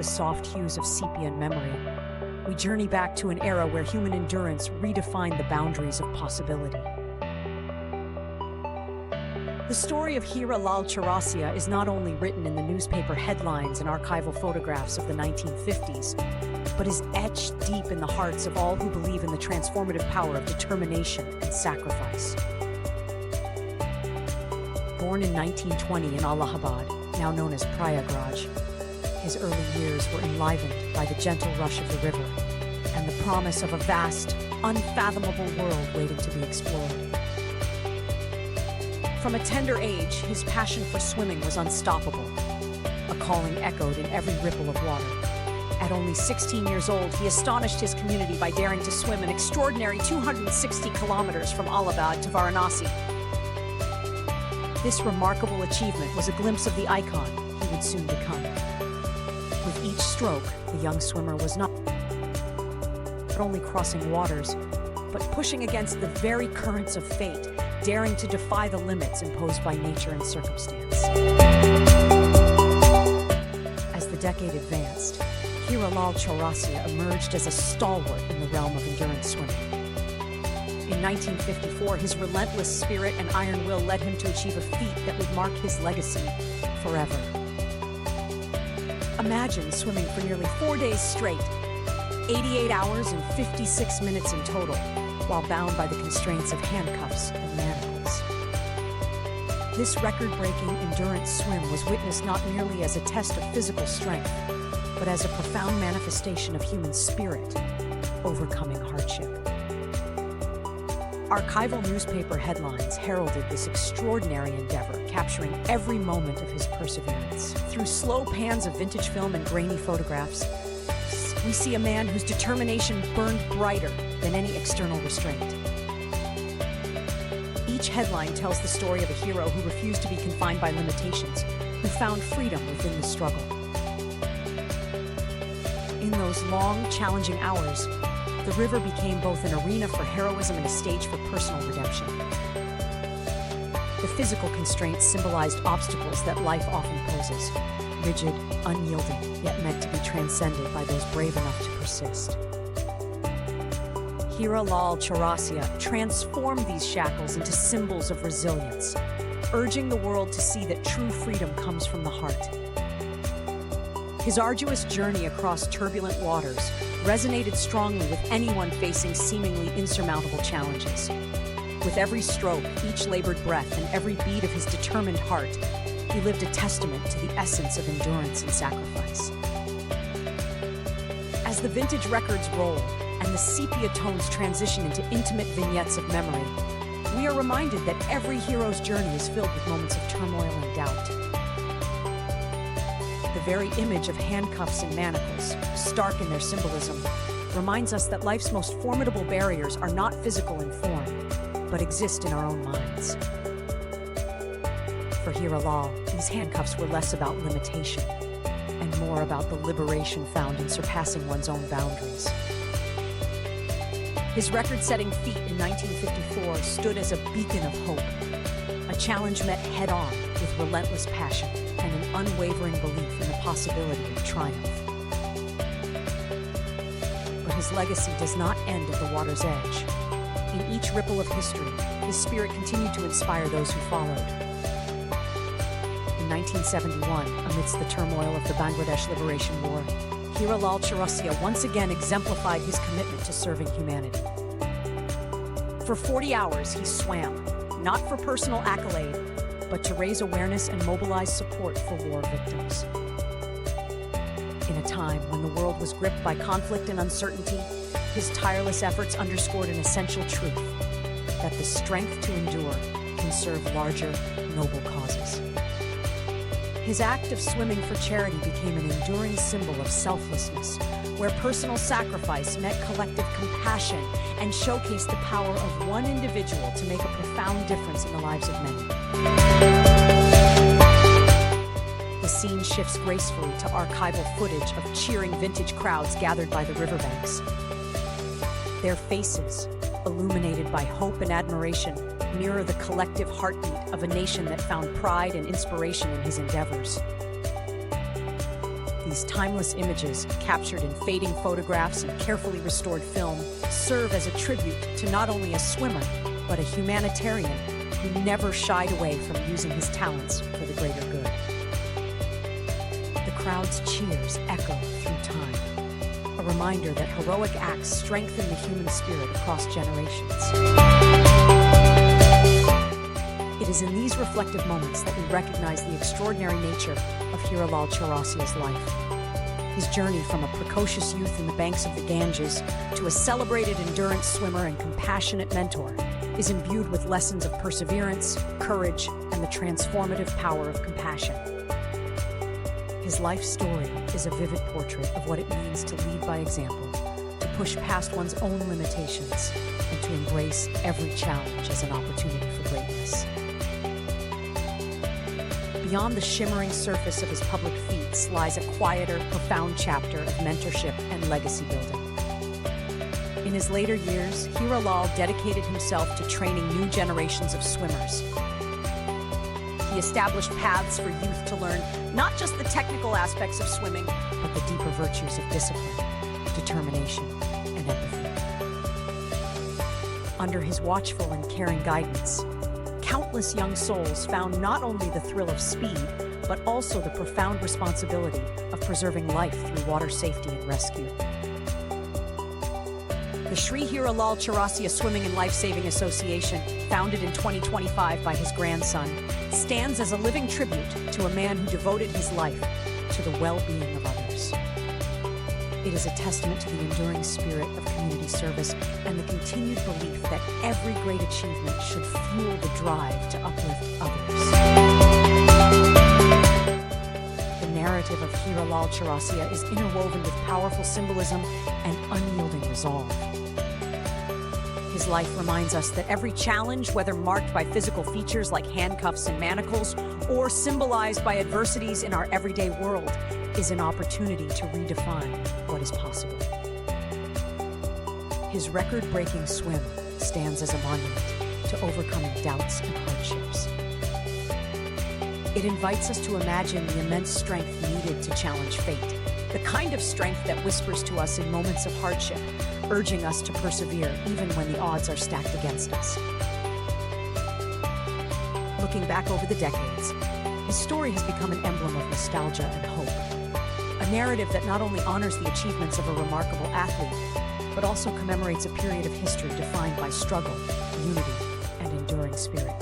the soft hues of sepia and memory, we journey back to an era where human endurance redefined the boundaries of possibility. The story of Hira Lal Chaurasia is not only written in the newspaper headlines and archival photographs of the 1950s, but is etched deep in the hearts of all who believe in the transformative power of determination and sacrifice. Born in 1920 in Allahabad, now known as Prayagraj, his early years were enlivened by the gentle rush of the river and the promise of a vast, unfathomable world waiting to be explored. From a tender age, his passion for swimming was unstoppable. A calling echoed in every ripple of water. At only 16 years old, he astonished his community by daring to swim an extraordinary 260 kilometers from Allahabad to Varanasi. This remarkable achievement was a glimpse of the icon he would soon become. With each stroke, the young swimmer was not only crossing waters, but pushing against the very currents of fate, daring to defy the limits imposed by nature and circumstance. As the decade advanced, Hira Lal Chaurasia emerged as a stalwart in the realm of endurance swimming. In 1954, his relentless spirit and iron will led him to achieve a feat that would mark his legacy forever. Imagine swimming for nearly 4 days straight, 88 hours and 56 minutes in total, while bound by the constraints of handcuffs and manacles. This record-breaking endurance swim was witnessed not merely as a test of physical strength, but as a profound manifestation of human spirit, overcoming hardship. Archival newspaper headlines heralded this extraordinary endeavor, capturing every moment of his perseverance. Through slow pans of vintage film and grainy photographs, we see a man whose determination burned brighter than any external restraint. Each headline tells the story of a hero who refused to be confined by limitations, who found freedom within the struggle. In those long, challenging hours, the river became both an arena for heroism and a stage for personal redemption. The physical constraints symbolized obstacles that life often poses, rigid, unyielding, yet meant to be transcended by those brave enough to persist. Hira Lal Chaurasia transformed these shackles into symbols of resilience, urging the world to see that true freedom comes from the heart. His arduous journey across turbulent waters resonated strongly with anyone facing seemingly insurmountable challenges. With every stroke, each labored breath, and every beat of his determined heart, he lived a testament to the essence of endurance and sacrifice. As the vintage records roll and the sepia tones transition into intimate vignettes of memory, we are reminded that every hero's journey is filled with moments of turmoil and doubt. The very image of handcuffs and manacles, stark in their symbolism, reminds us that life's most formidable barriers are not physical in form, but exist in our own minds. For Hira Lal, these handcuffs were less about limitation and more about the liberation found in surpassing one's own boundaries. His record-setting feat in 1954 stood as a beacon of hope, a challenge met head-on with relentless passion and an unwavering belief in the possibility of triumph. But his legacy does not end at the water's edge. In each ripple of history, his spirit continued to inspire those who followed. In 1971, amidst the turmoil of the Bangladesh Liberation War, Hira Lal Chaurasia once again exemplified his commitment to serving humanity. For 40 hours, he swam, not for personal accolade, but to raise awareness and mobilize support for war victims. In a time when the world was gripped by conflict and uncertainty, his tireless efforts underscored an essential truth: that the strength to endure can serve larger, noble causes. His act of swimming for charity became an enduring symbol of selflessness, where personal sacrifice met collective compassion and showcased the power of one individual to make a profound difference in the lives of many. The scene shifts gracefully to archival footage of cheering vintage crowds gathered by the riverbanks. Their faces, illuminated by hope and admiration, mirror the collective heartbeat of a nation that found pride and inspiration in his endeavors. These timeless images, captured in fading photographs and carefully restored film, serve as a tribute to not only a swimmer, but a humanitarian who never shied away from using his talents for the greater good. The crowd's cheers echo through time, a reminder that heroic acts strengthen the human spirit across generations. It is in these reflective moments that we recognize the extraordinary nature of Hira Lal Chaurasia's life. His journey from a precocious youth in the banks of the Ganges to a celebrated endurance swimmer and compassionate mentor is imbued with lessons of perseverance, courage, and the transformative power of compassion. His life story is a vivid portrait of what it means to lead by example, to push past one's own limitations, and to embrace every challenge as an opportunity for greatness. Beyond the shimmering surface of his public feats lies a quieter, profound chapter of mentorship and legacy building. In his later years, Hira Lal dedicated himself to training new generations of swimmers. He established paths for youth to learn not just the technical aspects of swimming, but the deeper virtues of discipline, determination, and empathy. Under his watchful and caring guidance, countless young souls found not only the thrill of speed, but also the profound responsibility of preserving life through water safety and rescue. The Shri Hira Lal Chaurasia Swimming and Life-Saving Association, founded in 2025 by his grandson, stands as a living tribute to a man who devoted his life to the well-being of others. It is a testament to the enduring spirit of community service and the continued belief that every great achievement should fuel the drive to uplift others. The narrative of Hira Lal Chaurasia is interwoven with powerful symbolism and unyielding resolve. His life reminds us that every challenge, whether marked by physical features like handcuffs and manacles, or symbolized by adversities in our everyday world, is an opportunity to redefine what is possible. His record-breaking swim stands as a monument to overcoming doubts and hardships. It invites us to imagine the immense strength needed to challenge fate, the kind of strength that whispers to us in moments of hardship, urging us to persevere even when the odds are stacked against us. Looking back over the decades, his story has become an emblem of nostalgia and hope, a narrative that not only honors the achievements of a remarkable athlete, but also commemorates a period of history defined by struggle, unity, and enduring spirit.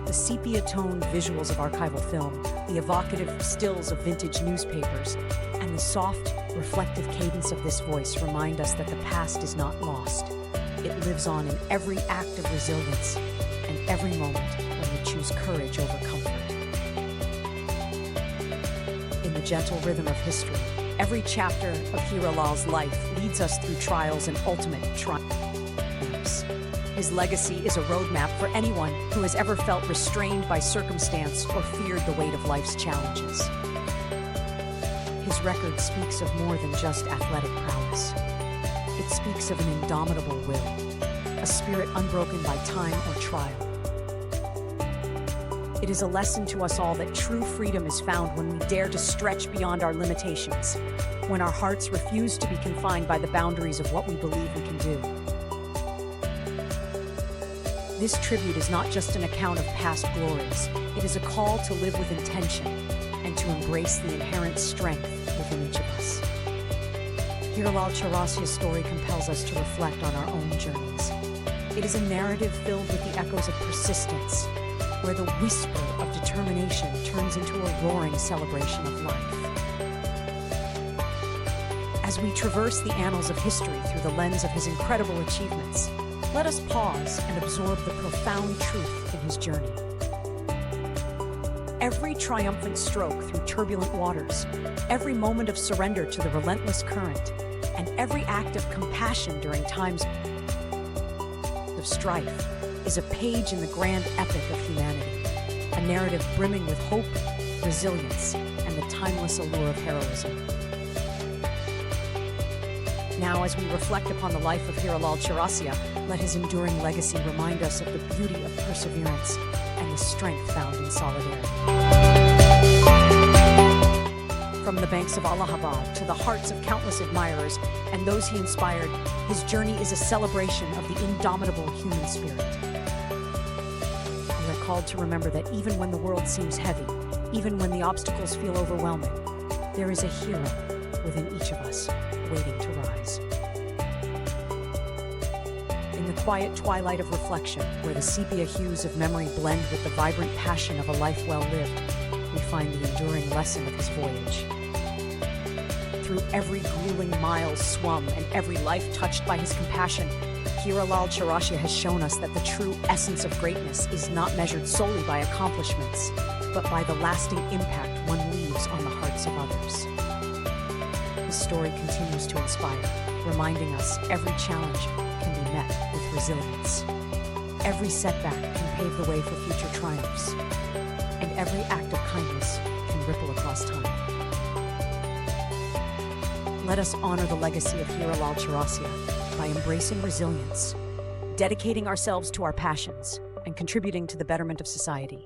The sepia-toned visuals of archival film, the evocative stills of vintage newspapers, and the soft, reflective cadence of this voice remind us that the past is not lost. It lives on in every act of resilience and every moment when we choose courage over comfort. In the gentle rhythm of history, every chapter of Hira Lal's life leads us through trials and ultimate triumphs. His legacy is a roadmap for anyone who has ever felt restrained by circumstance or feared the weight of life's challenges. His record speaks of more than just athletic prowess. It speaks of an indomitable will, a spirit unbroken by time or trial. It is a lesson to us all that true freedom is found when we dare to stretch beyond our limitations, when our hearts refuse to be confined by the boundaries of what we believe we can do. This tribute is not just an account of past glories. It is a call to live with intention and to embrace the inherent strength within each of us. Hira Lal Chaurasia's story compels us to reflect on our own journeys. It is a narrative filled with the echoes of persistence, where the whisper of determination turns into a roaring celebration of life. As we traverse the annals of history through the lens of his incredible achievements, let us pause and absorb the profound truth in his journey. Every triumphant stroke through turbulent waters, every moment of surrender to the relentless current, and every act of compassion during times of strife is a page in the grand epic of humanity, a narrative brimming with hope, resilience, and the timeless allure of heroism. Now, as we reflect upon the life of Hira Lal Chaurasia, let his enduring legacy remind us of the beauty of perseverance and the strength found in solidarity. From the banks of Allahabad to the hearts of countless admirers and those he inspired, his journey is a celebration of the indomitable human spirit. We are called to remember that even when the world seems heavy, even when the obstacles feel overwhelming, there is a hero within each of us waiting to rise. In the quiet twilight of reflection, where the sepia hues of memory blend with the vibrant passion of a life well lived, we find the enduring lesson of his voyage. Through every grueling mile swum and every life touched by his compassion, Hira Lal Chaurasia has shown us that the true essence of greatness is not measured solely by accomplishments, but by the lasting impact one leaves on the hearts of others. His story continues to inspire, reminding us every challenge can be met with resilience. Every setback can pave the way for future triumphs, and every act of kindness can ripple across time. Let us honor the legacy of Hira Lal Chaurasia by embracing resilience, dedicating ourselves to our passions, and contributing to the betterment of society.